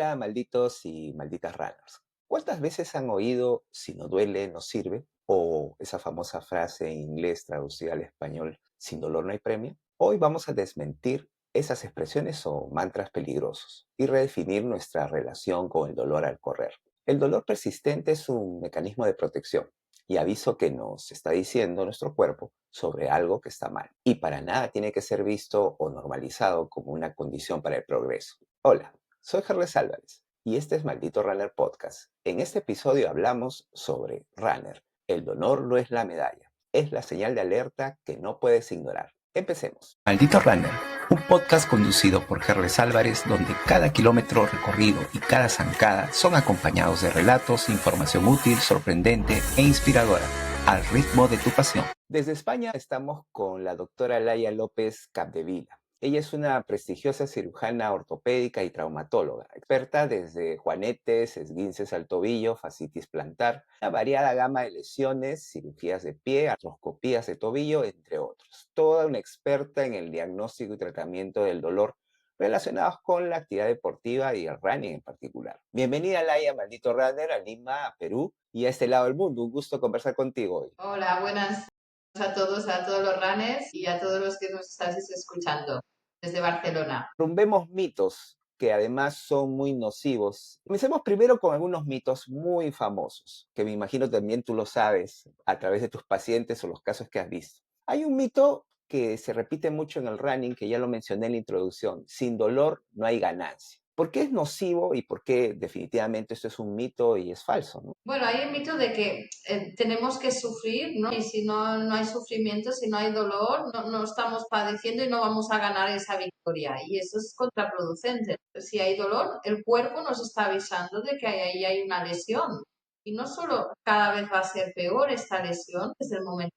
Hola, malditos y malditas runners. ¿Cuántas veces han oído si no duele, no sirve? O esa famosa frase en inglés traducida al español, sin dolor no hay premio. Hoy vamos a desmentir esas expresiones o mantras peligrosos y redefinir nuestra relación con el dolor al correr. El dolor persistente es un mecanismo de protección y aviso que nos está diciendo nuestro cuerpo sobre algo que está mal. Y para nada tiene que ser visto o normalizado como una condición para el progreso. Hola. Soy Carles Álvarez y este es Maldito Runner Podcast. En este episodio hablamos sobre Runner. El dolor no es la medalla, es la señal de alerta que no puedes ignorar. Empecemos. Maldito Runner, un podcast conducido por Carles Álvarez donde cada kilómetro recorrido y cada zancada son acompañados de relatos, información útil, sorprendente e inspiradora al ritmo de tu pasión. Desde España estamos con la doctora Laia López Capdevila. Ella es una prestigiosa cirujana ortopédica y traumatóloga, experta desde juanetes, esguinces al tobillo, fascitis plantar, una variada gama de lesiones, cirugías de pie, artroscopías de tobillo, entre otros. Toda una experta en el diagnóstico y tratamiento del dolor relacionados con la actividad deportiva y el running en particular. Bienvenida, Laia, maldito runner, a Lima, a Perú y a este lado del mundo. Un gusto conversar contigo hoy. Hola, buenas a todos los runners y a todos los que nos estáis escuchando desde Barcelona. Rompemos mitos que además son muy nocivos. Comencemos primero con algunos mitos muy famosos, que me imagino también tú lo sabes a través de tus pacientes o los casos que has visto. Hay un mito que se repite mucho en el running, que ya lo mencioné en la introducción: sin dolor no hay ganancia. ¿Por qué es nocivo y por qué definitivamente esto es un mito y es falso, ¿no? Bueno, hay el mito de que tenemos que sufrir, ¿no? Y si no hay sufrimiento, si no hay dolor, no estamos padeciendo y no vamos a ganar esa victoria. Y eso es contraproducente. Si hay dolor, el cuerpo nos está avisando de que ahí hay una lesión. Y no solo cada vez va a ser peor esta lesión desde el momento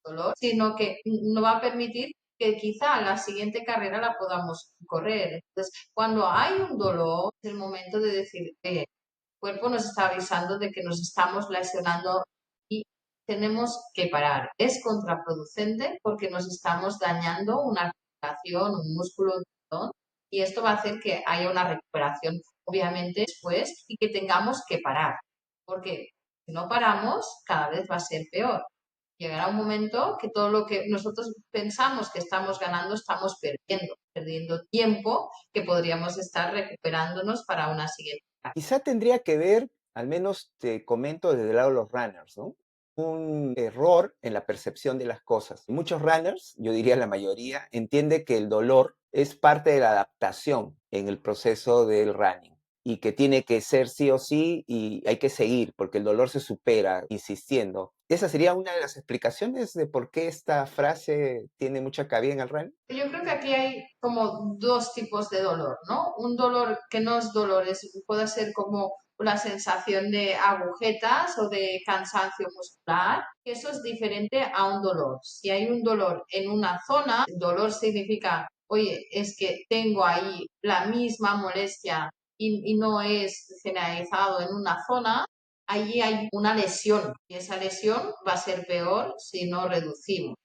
dolor, sino que no va a permitir que quizá la siguiente carrera la podamos correr. Entonces, cuando hay un dolor, es el momento de decir, el cuerpo nos está avisando de que nos estamos lesionando y tenemos que parar. Es contraproducente porque nos estamos dañando una articulación, un músculo, un tendón, y esto va a hacer que haya una recuperación, obviamente, después y que tengamos que parar. Porque si no paramos, cada vez va a ser peor. Llegará un momento que todo lo que nosotros pensamos que estamos ganando, estamos perdiendo tiempo que podríamos estar recuperándonos para una siguiente carrera. Quizá tendría que ver, al menos te comento desde el lado de los runners, ¿no? Un error en la percepción de las cosas. Muchos runners, yo diría la mayoría, entiende que el dolor es parte de la adaptación en el proceso del running y que tiene que ser sí o sí y hay que seguir porque el dolor se supera insistiendo. ¿Esa sería una de las explicaciones de por qué esta frase tiene mucha cabida en el running? Yo creo que aquí hay como dos tipos de dolor, ¿no? Un dolor que no es dolor, puede ser como una sensación de agujetas o de cansancio muscular, que eso es diferente a un dolor. Si hay un dolor en una zona, dolor significa, oye, es que tengo ahí la misma molestia y no es generalizado en una zona, allí hay una lesión y esa lesión va a ser peor si no reducimos.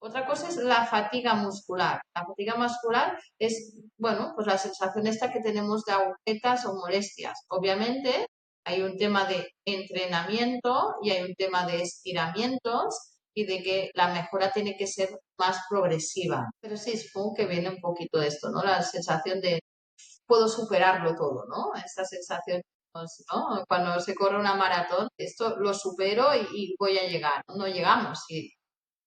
Otra cosa es la fatiga muscular. La fatiga muscular es, bueno, pues la sensación esta que tenemos de agujetas o molestias. Obviamente hay un tema de entrenamiento y hay un tema de estiramientos y de que la mejora tiene que ser más progresiva. Pero sí, supongo que viene un poquito de esto, ¿no? La sensación de puedo superarlo todo, ¿no? Esta sensación, pues, ¿no? Cuando se corre una maratón, esto lo supero y voy a llegar. No llegamos y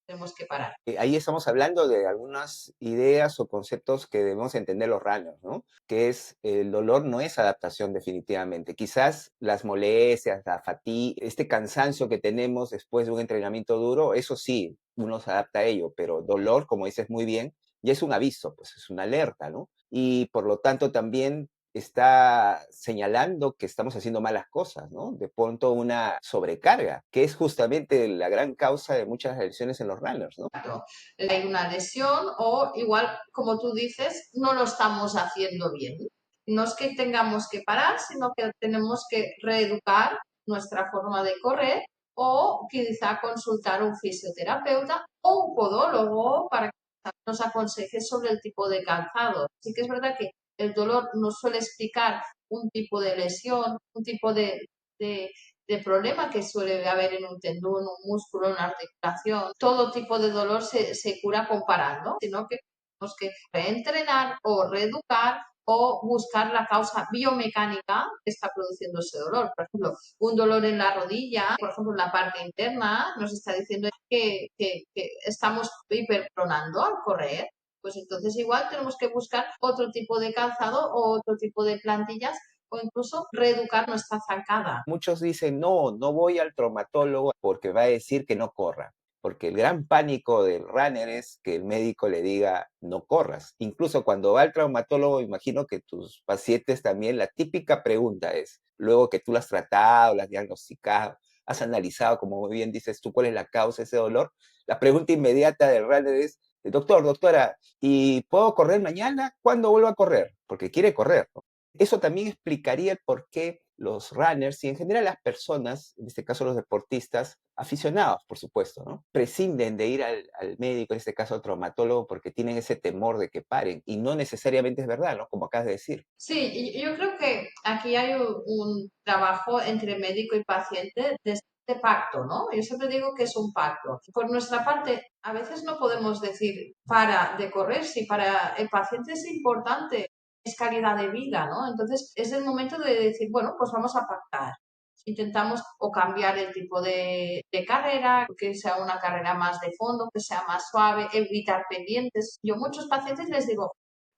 tenemos que parar. Ahí estamos hablando de algunas ideas o conceptos que debemos entender los runners, ¿no? Que es, el dolor no es adaptación definitivamente. Quizás las molestias, la fatiga, este cansancio que tenemos después de un entrenamiento duro, eso sí, uno se adapta a ello, pero dolor, como dices muy bien, ya es un aviso, pues es una alerta, ¿no? Y por lo tanto también está señalando que estamos haciendo malas cosas, ¿no? De pronto una sobrecarga, que es justamente la gran causa de muchas lesiones en los runners, ¿no? Hay una lesión o igual, como tú dices, no lo estamos haciendo bien. No es que tengamos que parar, sino que tenemos que reeducar nuestra forma de correr o quizá consultar a un fisioterapeuta o un podólogo para que nos aconseje sobre el tipo de calzado. Sí que es verdad que el dolor nos suele explicar un tipo de lesión, un tipo de, de problema que suele haber en un tendón, un músculo, una articulación. Todo tipo de dolor se cura comparando, sino que tenemos que reentrenar o reeducar o buscar la causa biomecánica que está produciendo ese dolor. Por ejemplo, un dolor en la rodilla, por ejemplo, en la parte interna, nos está diciendo que estamos hiperpronando al correr. Pues entonces igual tenemos que buscar otro tipo de calzado o otro tipo de plantillas o incluso reeducar nuestra zancada. Muchos dicen, no, no voy al traumatólogo porque va a decir que no corra. Porque el gran pánico del runner es que el médico le diga no corras. Incluso cuando va al traumatólogo, imagino que tus pacientes también, la típica pregunta es, luego que tú las has tratado, las has diagnosticado, has analizado, como muy bien dices tú, cuál es la causa de ese dolor, la pregunta inmediata del runner es, doctor, doctora, ¿y puedo correr mañana? ¿Cuándo vuelvo a correr? Porque quiere correr, ¿no? Eso también explicaría el por qué los runners y en general las personas, en este caso los deportistas, aficionados, por supuesto, ¿no? Prescinden de ir al médico, en este caso al traumatólogo, porque tienen ese temor de que paren. Y no necesariamente es verdad, ¿no? Como acabas de decir. Sí, y yo creo que aquí hay un trabajo entre médico y paciente de este pacto, ¿no? Yo siempre digo que es un pacto. Por nuestra parte, a veces no podemos decir para de correr, si para el paciente es importante, es calidad de vida, ¿no? Entonces es el momento de decir, bueno, pues vamos a pactar. Intentamos o cambiar el tipo de carrera, que sea una carrera más de fondo, que sea más suave, evitar pendientes. Yo a muchos pacientes les digo,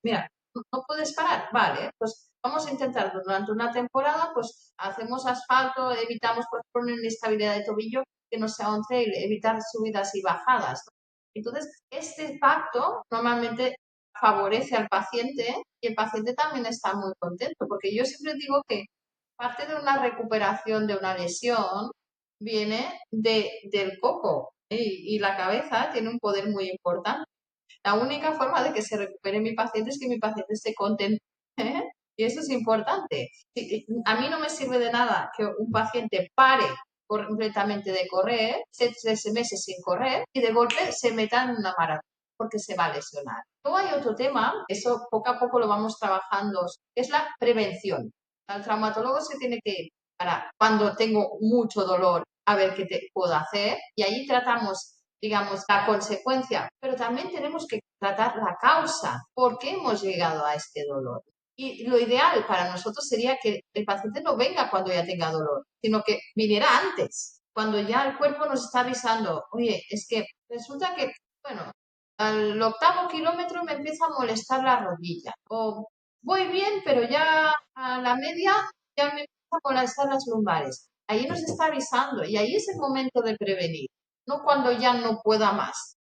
mira, no puedes parar, vale, pues vamos a intentar durante una temporada, pues hacemos asfalto, evitamos por ejemplo una inestabilidad de tobillo que no sea un trail, evitar subidas y bajadas, ¿no? Entonces, este pacto normalmente favorece al paciente y el paciente también está muy contento, porque yo siempre digo que parte de una recuperación de una lesión viene del coco y la cabeza tiene un poder muy importante. La única forma de que se recupere mi paciente es que mi paciente esté contento. ¿Eh? Y eso es importante. A mí no me sirve de nada que un paciente pare completamente de correr, 6 meses sin correr, y de golpe se meta en una maratón porque se va a lesionar. Luego hay otro tema, eso poco a poco lo vamos trabajando, que es la prevención. El traumatólogo se tiene que ir para cuando tengo mucho dolor a ver qué te puedo hacer y ahí tratamos digamos, la consecuencia, pero también tenemos que tratar la causa, por qué hemos llegado a este dolor. Y lo ideal para nosotros sería que el paciente no venga cuando ya tenga dolor, sino que viniera antes, cuando ya el cuerpo nos está avisando, oye, es que resulta que, bueno, al 8.º kilómetro me empieza a molestar la rodilla, o voy bien, pero ya a la media ya me empieza a molestar las lumbares. Ahí nos está avisando y ahí es el momento de prevenir, no cuando ya no pueda más.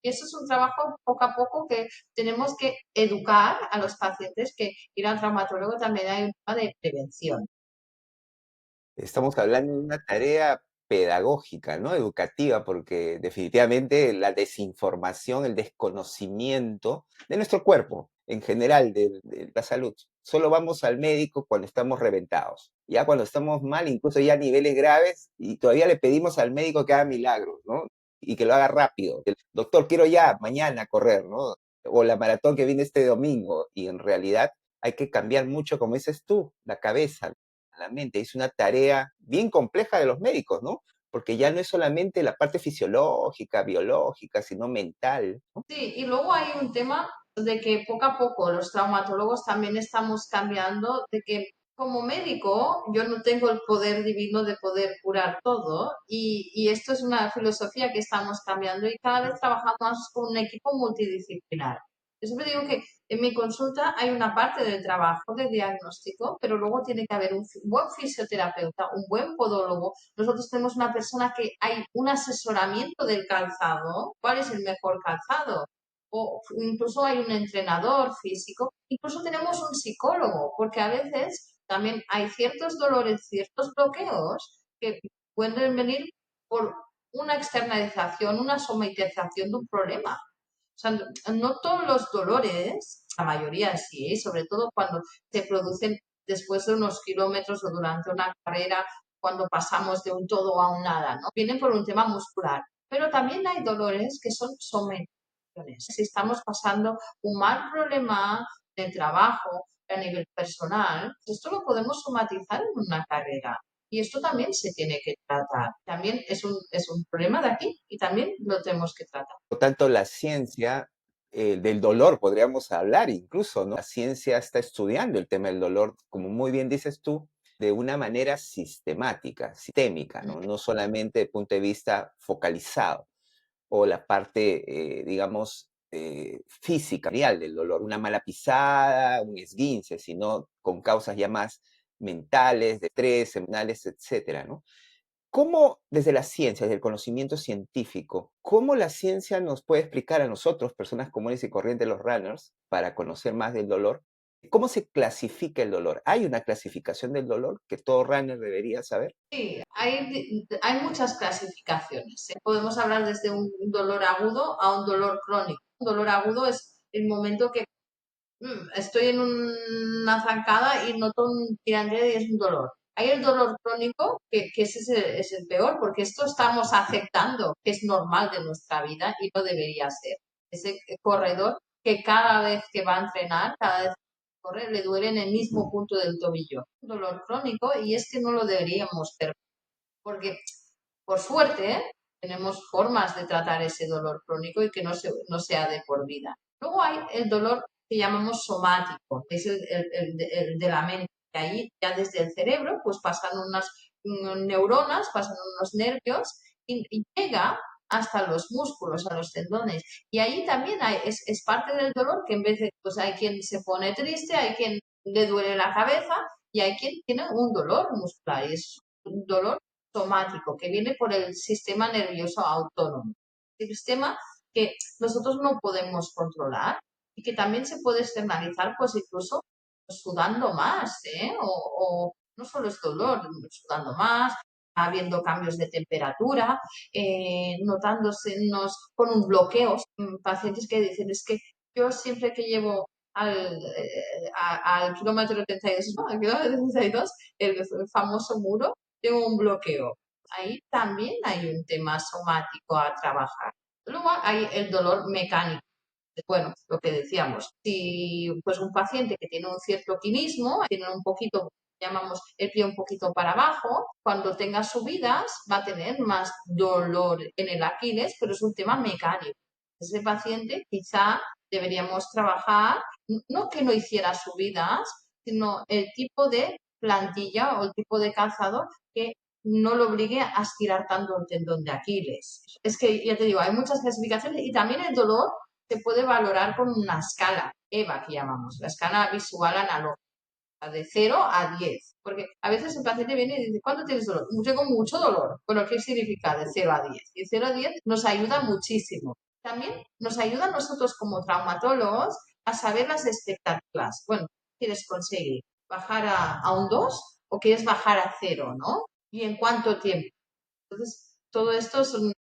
Y eso es un trabajo poco a poco que tenemos que educar a los pacientes que ir al traumatólogo también hay un tema de prevención. Estamos hablando de una tarea pedagógica, ¿no? Educativa, porque definitivamente la desinformación, el desconocimiento de nuestro cuerpo, en general, de la salud. Solo vamos al médico cuando estamos reventados. Ya cuando estamos mal, incluso ya a niveles graves, y todavía le pedimos al médico que haga milagros, ¿no? Y que lo haga rápido. El doctor, quiero ya, mañana correr, ¿no? O la maratón que viene este domingo. Y en realidad hay que cambiar mucho, como dices tú, la cabeza, la mente. Es una tarea bien compleja de los médicos, ¿no? Porque ya no es solamente la parte fisiológica, biológica, sino mental, ¿no? Sí, y luego hay un tema de que poco a poco los traumatólogos también estamos cambiando, de que como médico yo no tengo el poder divino de poder curar todo y esto es una filosofía que estamos cambiando y cada vez trabajamos con un equipo multidisciplinar. Yo siempre digo que en mi consulta hay una parte del trabajo de diagnóstico, pero luego tiene que haber un buen fisioterapeuta, un buen podólogo. Nosotros tenemos una persona que hay un asesoramiento del calzado, cuál es el mejor calzado, o incluso hay un entrenador físico, incluso tenemos un psicólogo, porque a veces también hay ciertos dolores, ciertos bloqueos que pueden venir por una externalización, una somatización de un problema. O sea, no todos los dolores, la mayoría sí, sobre todo cuando se producen después de unos kilómetros o durante una carrera, cuando pasamos de un todo a un nada, ¿no? Vienen por un tema muscular. Pero también hay dolores que son somatizaciones. Si estamos pasando un mal problema de trabajo, a nivel personal, esto lo podemos somatizar en una carrera. Y esto también se tiene que tratar. También es un problema de aquí y también lo tenemos que tratar. Por tanto, la ciencia del dolor, podríamos hablar incluso, ¿no? La ciencia está estudiando el tema del dolor, como muy bien dices tú, de una manera sistemática, sistémica, ¿no? No solamente de punto de vista focalizado o la parte, digamos, física, real del dolor, una mala pisada, un esguince, sino con causas ya más mentales, de estrés, emocionales, etcétera, ¿no? ¿Cómo desde la ciencia, desde el conocimiento científico, cómo la ciencia nos puede explicar a nosotros, personas comunes y corrientes, los runners, para conocer más del dolor? ¿Cómo se clasifica el dolor? ¿Hay una clasificación del dolor que todo runner debería saber? Sí, hay muchas clasificaciones. Podemos hablar desde un dolor agudo a un dolor crónico. Un dolor agudo es el momento que estoy en una zancada y noto un tiranteo y es un dolor. Hay el dolor crónico, que ese es el peor, porque esto estamos aceptando que es normal de nuestra vida y no debería ser. Ese corredor que cada vez que va a entrenar, cada vez que corre, le duele en el mismo punto del tobillo. Un dolor crónico y es que no lo deberíamos perder, porque por suerte tenemos formas de tratar ese dolor crónico y que no sea de por vida. Luego hay el dolor que llamamos somático, que es el de la mente. Y ahí ya desde el cerebro pues pasan unas neuronas, pasan unos nervios y llega hasta los músculos, a los tendones. Y ahí también es parte del dolor que en vez de, pues hay quien se pone triste, hay quien le duele la cabeza y hay quien tiene un dolor muscular. Y es un dolor somático que viene por el sistema nervioso autónomo. El sistema que nosotros no podemos controlar y que también se puede externalizar, pues incluso sudando más, ¿eh? O no solo es dolor, sudando más, habiendo cambios de temperatura, notándosenos con un bloqueo. Pacientes que dicen, es que yo siempre que llevo al kilómetro 32, ¿no? Al kilómetro 32, el famoso muro, tengo un bloqueo. Ahí también hay un tema somático a trabajar. Luego hay el dolor mecánico. Bueno, lo que decíamos, si pues un paciente que tiene un cierto quinismo, tiene un poquito, llamamos el pie un poquito para abajo, cuando tenga subidas va a tener más dolor en el Aquiles, pero es un tema mecánico. Ese paciente quizá deberíamos trabajar, no que no hiciera subidas, sino el tipo de plantilla o el tipo de calzado que no lo obligue a estirar tanto el tendón de Aquiles. Es que, ya te digo, hay muchas clasificaciones y también el dolor se puede valorar con una escala, EVA que llamamos, la escala visual analógica, de 0 a 10. Porque a veces el paciente viene y dice, ¿cuánto tienes dolor? Tengo mucho dolor. Bueno, ¿qué significa de 0 a 10? Y 0 a 10 nos ayuda muchísimo. También nos ayuda a nosotros como traumatólogos a saber las expectativas. Bueno, ¿quieres conseguir bajar a un 2 o quieres bajar a 0, ¿no? ¿Y en cuánto tiempo? Entonces, todo esto son,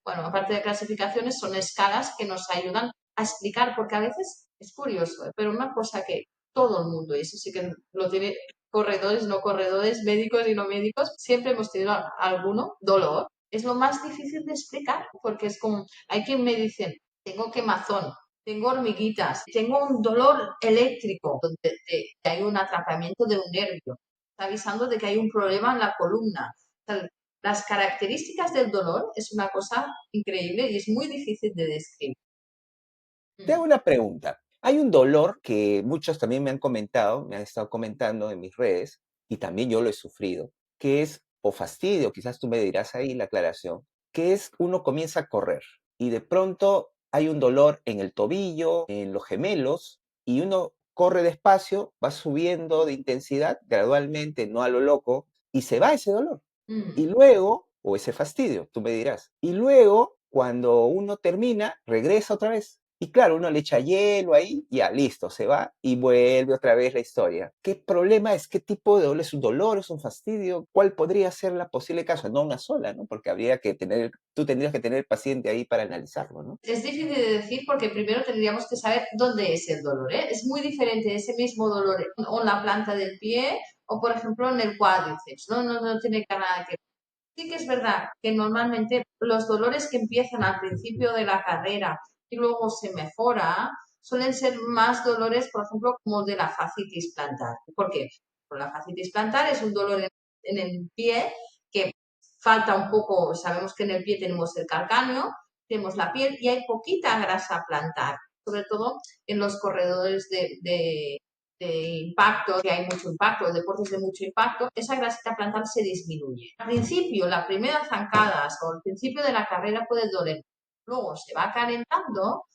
bueno, aparte de clasificaciones, son escalas que nos ayudan a explicar, porque a veces es curioso, pero una cosa que todo el mundo, y eso sí que lo tiene corredores, no corredores, médicos y no médicos, siempre hemos tenido alguno, dolor. Es lo más difícil de explicar, porque es como, hay quien me dice, tengo quemazón, tengo hormiguitas, tengo un dolor eléctrico, donde hay un atrapamiento de un nervio, está avisando de que hay un problema en la columna. O sea, las características del dolor es una cosa increíble y es muy difícil de describir. Te hago una pregunta. Hay un dolor que muchos también me han comentado, me han estado comentando en mis redes, y también yo lo he sufrido, que es, o fastidio, quizás tú me dirás ahí la aclaración, que es uno comienza a correr y de pronto hay un dolor en el tobillo, en los gemelos, y uno corre despacio, va subiendo de intensidad gradualmente, no a lo loco, y se va ese dolor. Mm. Y luego, o ese fastidio, tú me dirás. Y luego, cuando uno termina, regresa otra vez. Y claro, uno le echa hielo ahí, ya listo, se va y vuelve otra vez la historia. ¿Qué problema es? ¿Qué tipo de dolor? ¿Es un dolor? ¿Es un fastidio? ¿Cuál podría ser la posible causa? No una sola, ¿no? Porque habría que tener, tú tendrías que tener el paciente ahí para analizarlo, ¿no? Es difícil de decir porque primero tendríamos que saber dónde es el dolor, ¿eh? Es muy diferente ese mismo dolor o en la planta del pie o, por ejemplo, en el cuádriceps, ¿no? No tiene nada que ver. Sí que es verdad que normalmente los dolores que empiezan al principio de la carrera y luego se mejora, suelen ser más dolores, por ejemplo, como de la fascitis plantar. ¿Por qué? Pues la fascitis plantar es un dolor en el pie que falta un poco, sabemos que en el pie tenemos el calcáneo, tenemos la piel y hay poquita grasa plantar, sobre todo en los corredores de impacto, que hay mucho impacto, deportes de mucho impacto, esa grasita plantar se disminuye. Al principio, las primeras zancadas o al principio de la carrera puede doler, luego se va calentando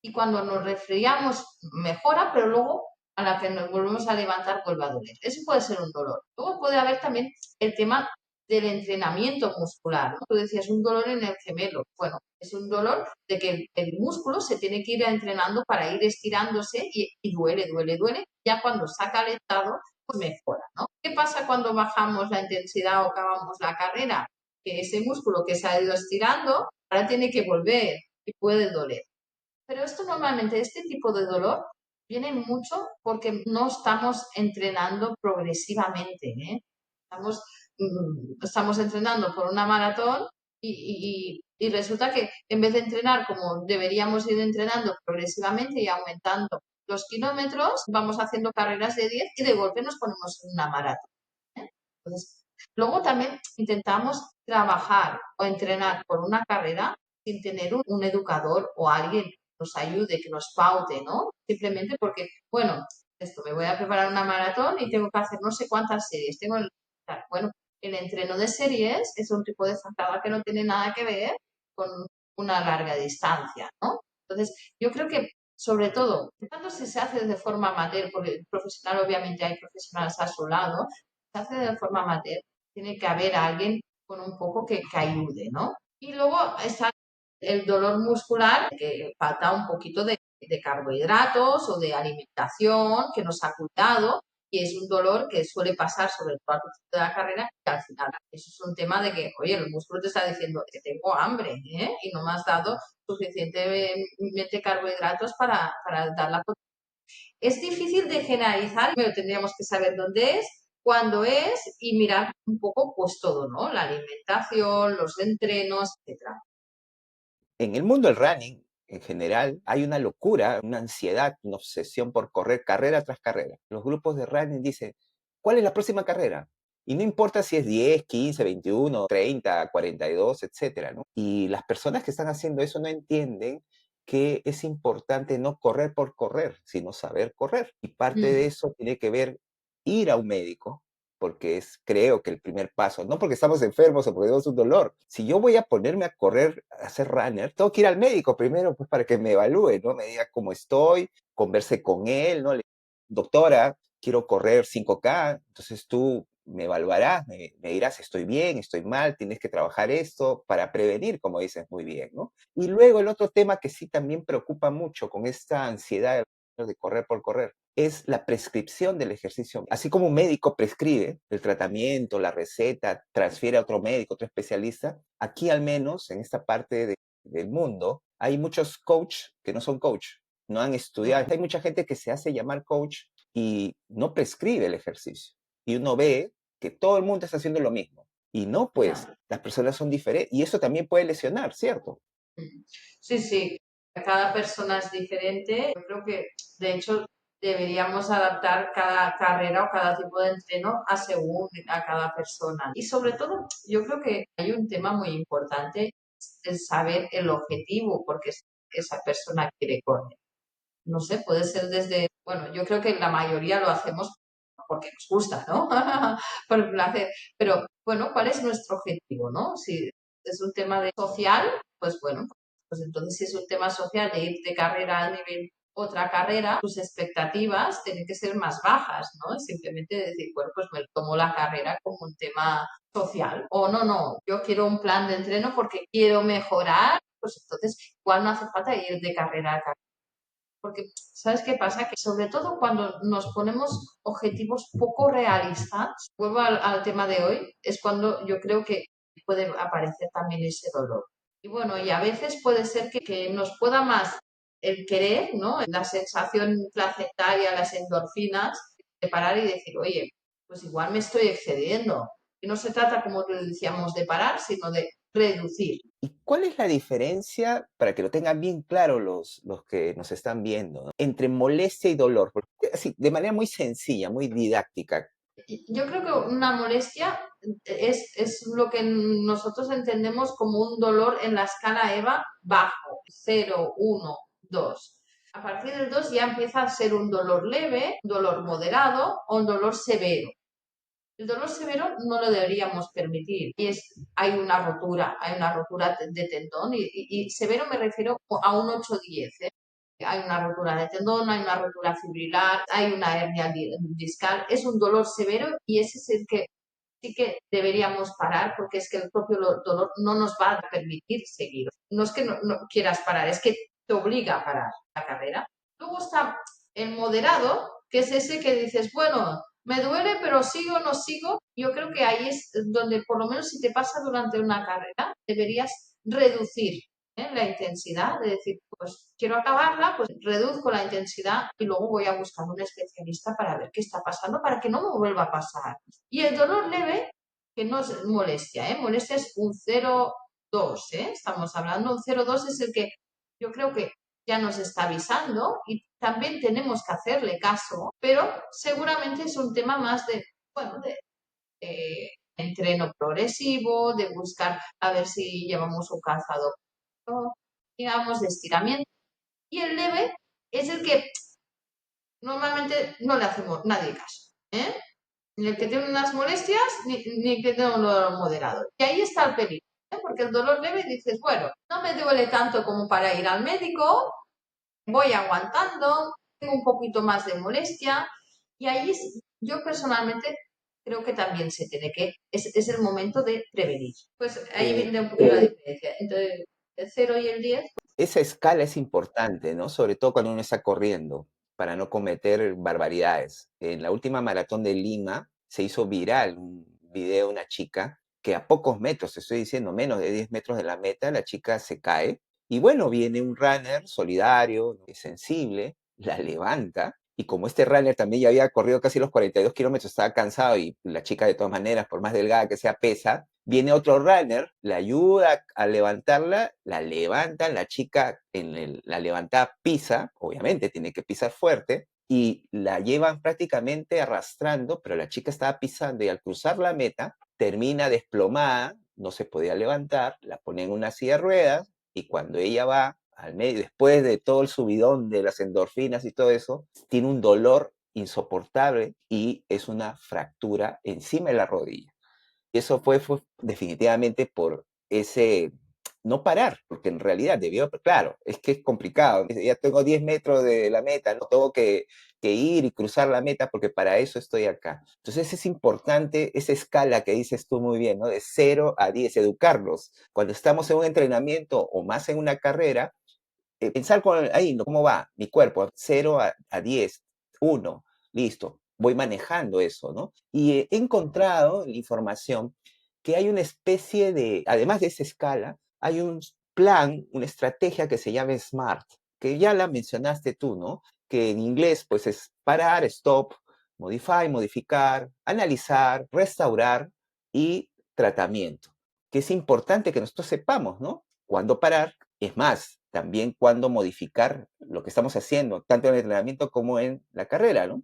y cuando nos resfriamos mejora, pero luego a la que nos volvemos a levantar vuelve a doler. Eso puede ser un dolor. Luego puede haber también el tema del entrenamiento muscular, ¿no? Tú decías un dolor en el gemelo. Bueno, es un dolor de que el músculo se tiene que ir entrenando para ir estirándose y duele, duele, duele. Ya cuando está calentado, pues mejora, ¿no? ¿Qué pasa cuando bajamos la intensidad o acabamos la carrera? Que ese músculo que se ha ido estirando ahora tiene que volver y puede doler. Pero esto normalmente, este tipo de dolor viene mucho porque no estamos entrenando progresivamente, ¿eh? Estamos entrenando por una maratón y resulta que en vez de entrenar como deberíamos ir entrenando progresivamente y aumentando los kilómetros, vamos haciendo carreras de 10 y de golpe nos ponemos en una maratón, ¿eh? Entonces, luego también intentamos trabajar o entrenar por una carrera sin tener un educador o alguien que nos ayude, que nos paute, ¿no? Simplemente porque, bueno, esto, me voy a preparar una maratón y tengo que hacer no sé cuántas series. Bueno, el entreno de series es un tipo de zancada que no tiene nada que ver con una larga distancia, ¿no? Entonces, yo creo que, sobre todo, tanto si se hace de forma amateur, porque el profesional, obviamente hay profesionales a su lado, se hace de forma amateur, tiene que haber alguien con un poco que ayude, ¿no? Y luego está el dolor muscular, que falta un poquito de carbohidratos o de alimentación que nos ha ocultado, y es un dolor que suele pasar sobre todo al principio de la carrera y al final. Eso es un tema de que, oye, el músculo te está diciendo que tengo hambre, ¿eh? Y no me has dado suficientemente carbohidratos para dar la potencia. Es difícil de generalizar, pero tendríamos que saber dónde es, cuándo es y mirar un poco pues todo, ¿no? La alimentación, los entrenos, etcétera. En el mundo del running, en general, hay una locura, una ansiedad, una obsesión por correr carrera tras carrera. Los grupos de running dicen, ¿cuál es la próxima carrera? Y no importa si es 10, 15, 21, 30, 42, etcétera, ¿no? Y las personas que están haciendo eso no entienden que es importante no correr por correr, sino saber correr. Y parte de Mm, eso tiene que ver ir a un médico, porque es, creo que el primer paso, no porque estamos enfermos o porque tenemos un dolor. Si yo voy a ponerme a correr, a ser runner, tengo que ir al médico primero, pues para que me evalúe, ¿no? Me diga cómo estoy, converse con él, ¿no? Doctora, quiero correr 5K, entonces tú me evaluarás, me dirás, estoy bien, estoy mal, tienes que trabajar esto para prevenir, como dices muy bien, ¿no? Y luego el otro tema que sí también preocupa mucho con esta ansiedad de correr por correr es la prescripción del ejercicio. Así como un médico prescribe el tratamiento, la receta, transfiere a otro médico, otro especialista, aquí al menos en esta parte del mundo hay muchos coach que no son coach, no han estudiado. Hay mucha gente que se hace llamar coach y no prescribe el ejercicio. Y uno ve que todo el mundo está haciendo lo mismo. Y no, pues, ya. las personas son diferentes. Y eso también puede lesionar, ¿cierto? Mm. Sí, sí, cada persona es diferente. Yo creo que, de hecho, deberíamos adaptar cada carrera o cada tipo de entreno a según a cada persona. Y sobre todo, yo creo que hay un tema muy importante, el saber el objetivo, porque esa persona quiere correr. No sé, puede ser desde, bueno, yo creo que la mayoría lo hacemos porque nos gusta, ¿no? Por el placer. Pero, bueno, ¿cuál es nuestro objetivo, no? Si es un tema de social, pues bueno, pues entonces si es un tema social de ir de carrera a nivel otra carrera, tus expectativas tienen que ser más bajas, ¿no? Simplemente decir, bueno, pues me tomo la carrera como un tema social. O no, no, yo quiero un plan de entreno porque quiero mejorar, pues entonces igual no hace falta ir de carrera a carrera. Porque, ¿sabes qué pasa? Que sobre todo cuando nos ponemos objetivos poco realistas, vuelvo al tema de hoy, es cuando yo creo que puede aparecer también ese dolor. Y bueno, y a veces puede ser que nos pueda más el querer, ¿no? La sensación placentaria, las endorfinas, de parar y decir, oye, pues igual me estoy excediendo. Y no se trata, como te decíamos, de parar, sino de reducir. ¿Y cuál es la diferencia, para que lo tengan bien claro los que nos están viendo, ¿no? Entre molestia y dolor? Porque así, de manera muy sencilla, muy didáctica. Yo creo que una molestia es lo que nosotros entendemos como un dolor en la escala EVA bajo, 0, 1, 2. A partir del 2 ya empieza a ser un dolor leve, un dolor moderado o un dolor severo. El dolor severo no lo deberíamos permitir y hay una rotura de tendón y severo me refiero a un 8-10, ¿eh? Hay una rotura de tendón, hay una rotura fibrilar, hay una hernia discal, es un dolor severo y ese es el que sí que deberíamos parar porque es que el propio dolor no nos va a permitir seguir. No es que no quieras parar, es que te obliga a parar la carrera. Luego está el moderado, que es ese que dices, bueno, me duele, pero sigo o no sigo. Yo creo que ahí es donde, por lo menos si te pasa durante una carrera, deberías reducir la intensidad, de decir, pues quiero acabarla, pues reduzco la intensidad y luego voy a buscar un especialista para ver qué está pasando, para que no me vuelva a pasar. Y el dolor leve, que no es molestia, molestia es un 0,2, estamos hablando, un 0,2 es el que yo creo que ya nos está avisando y también tenemos que hacerle caso, pero seguramente es un tema más de, bueno, de entreno progresivo, de buscar a ver si llevamos un calzado, digamos, de estiramiento. Y el leve es el que normalmente no le hacemos nadie caso, ni el que tiene unas molestias, ni el que tiene un dolor moderado. Y ahí está el peligro, porque el dolor leve dices, bueno, no me duele tanto como para ir al médico, voy aguantando, tengo un poquito más de molestia y ahí yo personalmente creo que también se tiene que, es el momento de prevenir. Pues ahí Eh, viene un poquito la diferencia entre el 0 y el 10. Esa escala es importante, ¿no? Sobre todo cuando uno está corriendo, para no cometer barbaridades. En la última maratón de Lima se hizo viral un video de una chica que a pocos metros, te estoy diciendo, menos de 10 metros de la meta, la chica se cae y bueno, viene un runner solidario, sensible, la levanta y como este runner también ya había corrido casi los 42 kilómetros, estaba cansado y la chica de todas maneras, por más delgada que sea, pesa, viene otro runner, le ayuda a levantarla, la levantan, la chica la levantada pisa, obviamente tiene que pisar fuerte, y la llevan prácticamente arrastrando, pero la chica estaba pisando y al cruzar la meta termina desplomada, no se podía levantar, la ponen en una silla de ruedas y cuando ella va al medio, después de todo el subidón de las endorfinas y todo eso, tiene un dolor insoportable y es una fractura encima de la rodilla. Y eso fue definitivamente por ese no parar, porque en realidad debió, claro, es que es complicado. Ya tengo 10 metros de la meta, no tengo que ir y cruzar la meta porque para eso estoy acá. Entonces es importante esa escala que dices tú muy bien, ¿no? De 0 a 10, educarlos. Cuando estamos en un entrenamiento o más en una carrera, pensar con ahí, ¿no? ¿Cómo va mi cuerpo? 0 a 10, 1, listo, voy manejando eso, ¿no? Y he encontrado en la información que hay una especie de, además de esa escala, hay un plan, una estrategia que se llama SMART, que ya la mencionaste tú, ¿no? Que en inglés, pues es parar, stop, modify, modificar, analizar, restaurar y tratamiento. Que es importante que nosotros sepamos, ¿no? Cuándo parar, es más, también cuándo modificar lo que estamos haciendo, tanto en el entrenamiento como en la carrera, ¿no?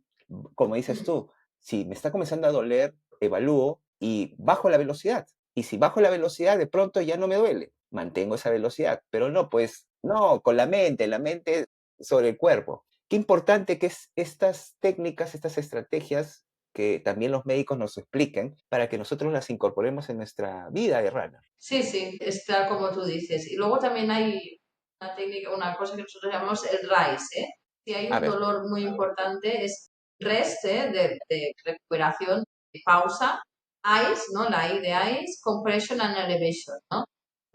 Como dices tú, si me está comenzando a doler, evalúo y bajo la velocidad. Y si bajo la velocidad, de pronto ya no me duele, mantengo esa velocidad. Pero no, pues, no, con la mente sobre el cuerpo. Qué importante que es estas técnicas, estas estrategias que también los médicos nos expliquen para que nosotros las incorporemos en nuestra vida de runner. Sí, sí, está como tú dices. Y luego también hay una técnica, una cosa que nosotros llamamos el RISE, ¿eh? Si hay A un ver, dolor muy importante es rest, de recuperación, de pausa, ICE, ¿no? La I de ICE, compression and elevation, ¿no?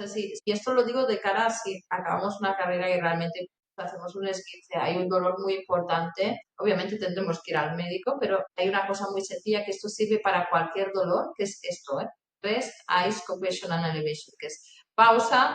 O sea, y esto lo digo de cara a si acabamos una carrera y realmente hacemos un esguince, hay un dolor muy importante, obviamente tendremos que ir al médico, pero hay una cosa muy sencilla que esto sirve para cualquier dolor, que es esto, ¿eh? Rest, ice, compression and elevation, que es pausa,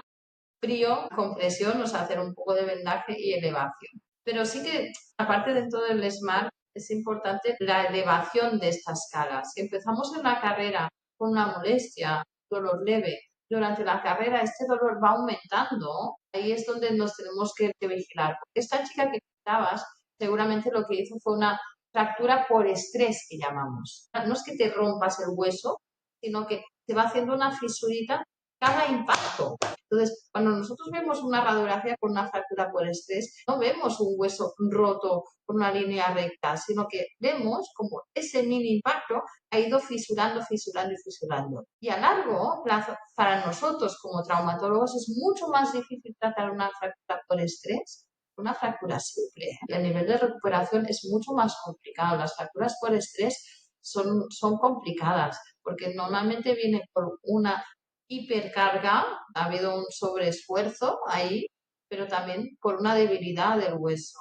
frío, compresión, o sea, hacer un poco de vendaje y elevación. Pero sí que, aparte de todo el SMART, es importante la elevación de esta escala. Si empezamos en la carrera con una molestia, dolor leve, durante la carrera este dolor va aumentando, ahí es donde nos tenemos que vigilar. Porque esta chica que contabas, seguramente lo que hizo fue una fractura por estrés que llamamos. No es que te rompas el hueso, sino que te va haciendo una fisurita cada impacto. Entonces, cuando nosotros vemos una radiografía con una fractura por estrés, no vemos un hueso roto con una línea recta, sino que vemos como ese mini impacto ha ido fisurando, fisurando y fisurando. Y a largo plazo, para nosotros como traumatólogos, es mucho más difícil tratar una fractura por estrés que una fractura simple. Y a nivel de recuperación es mucho más complicado. Las fracturas por estrés son complicadas porque normalmente viene por una hipercarga, ha habido un sobreesfuerzo ahí, pero también por una debilidad del hueso.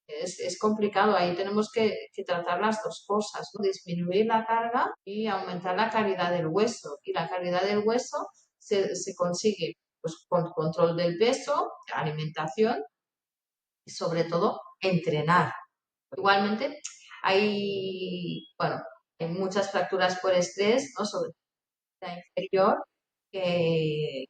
Es complicado, ahí tenemos que tratar las dos cosas, ¿no? Disminuir la carga y aumentar la calidad del hueso. Y la calidad del hueso se consigue pues, con control del peso, alimentación y sobre todo entrenar. Igualmente, bueno, hay muchas fracturas por estrés, ¿no? Sobre la inferior que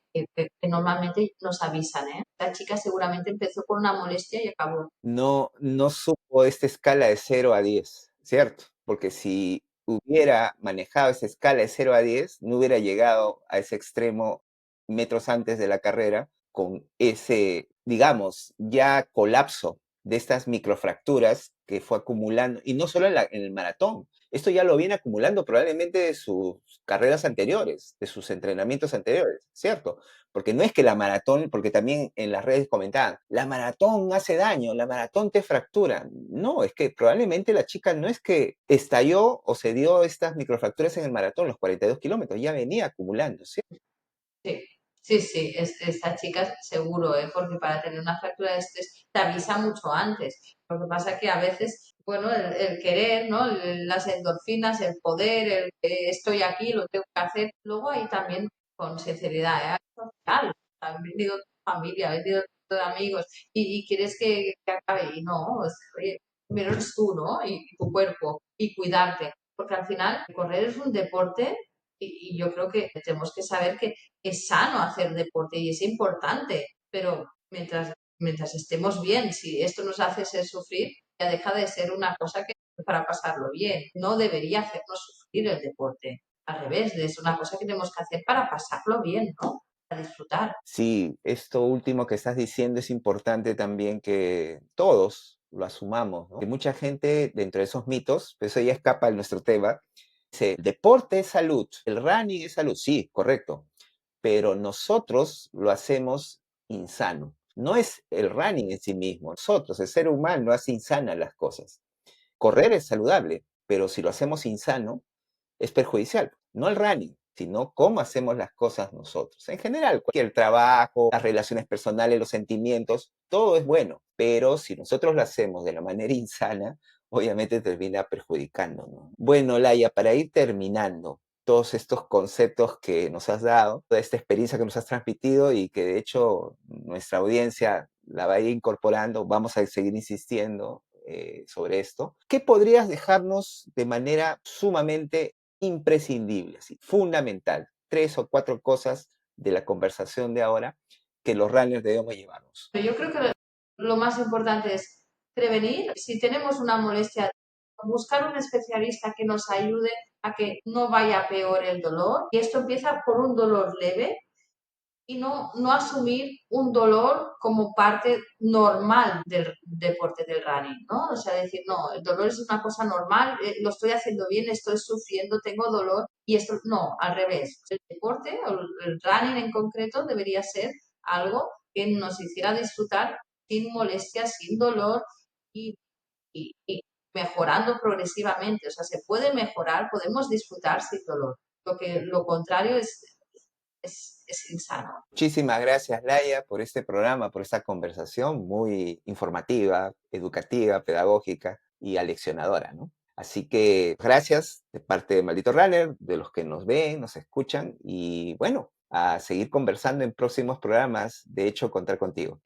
normalmente nos avisan, ¿eh? La chica seguramente empezó con una molestia y acabó. No supo esta escala de 0 a 10, ¿cierto? Porque si hubiera manejado esa escala de 0 a 10, no hubiera llegado a ese extremo metros antes de la carrera con ese, digamos, ya colapso de estas microfracturas que fue acumulando, y no solo en el maratón, esto ya lo viene acumulando probablemente de sus carreras anteriores, de sus entrenamientos anteriores, ¿cierto? Porque no es que la maratón, porque también en las redes comentaban, la maratón hace daño, la maratón te fractura. No, es que probablemente la chica no es que estalló o se dio estas microfracturas en el maratón, los 42 kilómetros, ya venía acumulando, ¿sí? Sí, sí, sí, esta chica seguro, ¿eh? Porque para tener una fractura de estrés te avisa mucho antes. Lo que pasa es que a veces, bueno, el querer, ¿no? Las endorfinas, el poder, el que estoy aquí, lo tengo que hacer. Luego hay también, con sinceridad, ¿eh? Social. Han venido tu familia, han venido tus amigos y quieres que acabe. Y no, oye, primero eres tú, ¿no? Y tu cuerpo y cuidarte. Porque al final, correr es un deporte y yo creo que tenemos que saber que es sano hacer deporte y es importante, pero mientras estemos bien, si esto nos hace ser sufrir, ya deja de ser una cosa que para pasarlo bien. No debería hacernos sufrir el deporte. Al revés, es una cosa que tenemos que hacer para pasarlo bien, ¿no? Para disfrutar. Sí, esto último que estás diciendo es importante también que todos lo asumamos, ¿no? Que mucha gente dentro de esos mitos, pues eso ya escapa de nuestro tema, dice, deporte es salud, el running es salud, sí, correcto, pero nosotros lo hacemos insano. No es el running en sí mismo, nosotros, el ser humano, hace insana las cosas. Correr es saludable, pero si lo hacemos insano, es perjudicial. No el running, sino cómo hacemos las cosas nosotros. En general, cualquier trabajo, las relaciones personales, los sentimientos, todo es bueno, pero si nosotros lo hacemos de la manera insana, obviamente termina perjudicándonos. Bueno, Laia, para ir terminando, todos estos conceptos que nos has dado, toda esta experiencia que nos has transmitido y que de hecho nuestra audiencia la va a ir incorporando, vamos a seguir insistiendo sobre esto. ¿Qué podrías dejarnos de manera sumamente imprescindible, así, fundamental? 3 o 4 cosas de la conversación de ahora que los runners debemos llevarnos. Yo creo que lo más importante es prevenir. Si tenemos una molestia, buscar un especialista que nos ayude a que no vaya peor el dolor. Y esto empieza por un dolor leve y no asumir un dolor como parte normal del deporte del running, ¿no? O sea, decir, no, el dolor es una cosa normal, lo estoy haciendo bien, estoy sufriendo, tengo dolor y esto, no, al revés. El deporte, o el running en concreto, debería ser algo que nos hiciera disfrutar sin molestia, sin dolor y, y mejorando progresivamente. O sea, se puede mejorar, podemos disfrutar sin dolor. Lo contrario es insano. Muchísimas gracias, Laia, por este programa, por esta conversación muy informativa, educativa, pedagógica y aleccionadora, ¿no? Así que gracias de parte de Maldito Runner, de los que nos ven, nos escuchan y bueno, a seguir conversando en próximos programas. De hecho, contar contigo.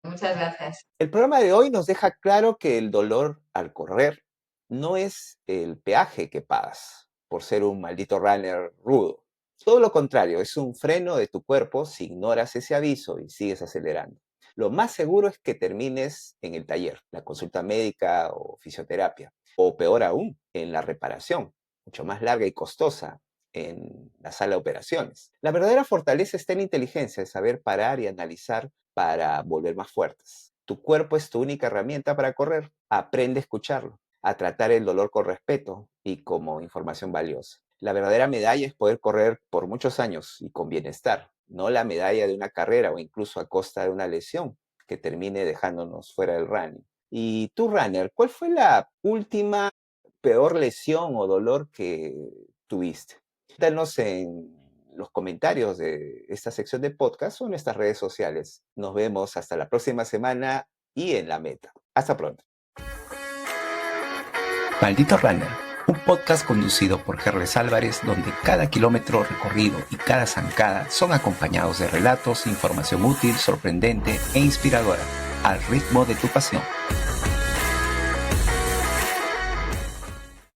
Muchas gracias. El programa de hoy nos deja claro que el dolor al correr no es el peaje que pagas por ser un maldito runner rudo. Todo lo contrario, es un freno de tu cuerpo si ignoras ese aviso y sigues acelerando. Lo más seguro es que termines en el taller, la consulta médica o fisioterapia, o peor aún, en la reparación, mucho más larga y costosa, en la sala de operaciones. La verdadera fortaleza está en la inteligencia de saber parar y analizar para volver más fuertes. Tu cuerpo es tu única herramienta para correr. Aprende a escucharlo, a tratar el dolor con respeto y como información valiosa. La verdadera medalla es poder correr por muchos años y con bienestar, no la medalla de una carrera o incluso a costa de una lesión que termine dejándonos fuera del running. Y tú, runner, ¿cuál fue la última peor lesión o dolor que tuviste? Cuéntanos en los comentarios de esta sección de podcast o en nuestras redes sociales. Nos vemos hasta la próxima semana y en la meta. Hasta pronto. Maldito Runner, un podcast conducido por Gerles Álvarez, donde cada kilómetro recorrido y cada zancada son acompañados de relatos e información útil, sorprendente e inspiradora, al ritmo de tu pasión.